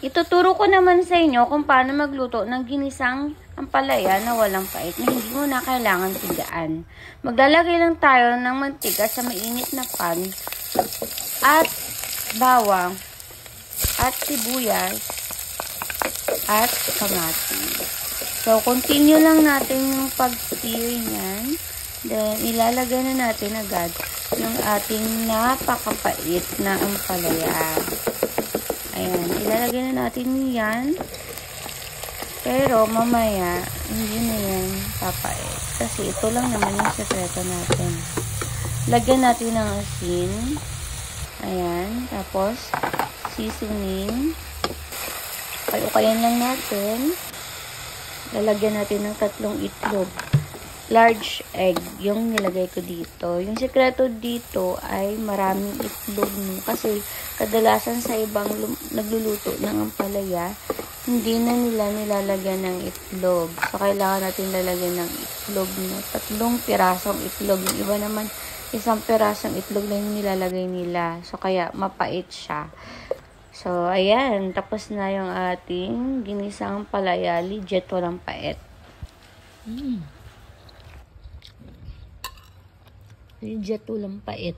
Ituturo ko naman sa inyo kung paano magluto ng ginisang ampalaya na walang pait na hindi mo na kailangan tigaan. Maglalagay lang tayo ng mantika sa mainit na pan at bawang at sibuyas at kamatis. So, continue lang natin yung pag-stir niyan. Then, ilalagay na natin agad yung ating napakapait na ampalaya. Ayan, ilalagay na natin yan. Pero, mamaya, hindi na yan papait. Kasi ito lang naman yung sekreto natin. Lagyan natin ng asin. Ayan, tapos, seasoning. Payukayan lang natin. Lalagyan natin ng 3 itlog. Large egg, yung nilagay ko dito. Yung sekreto dito ay maraming itlog mo. Kasi kadalasan sa ibang nagluluto ng ampalaya, hindi na nila nilalagyan ng itlog. So, kailangan natin lalagyan ng itlog mo. 3 pirasong itlog. Yung iba naman, 1 pirasong itlog lang yung nilalagay nila. So, kaya mapait siya. So, ayan. Tapos na yung ating ginisang ampalaya. Legit walang pait. Legit walang pait.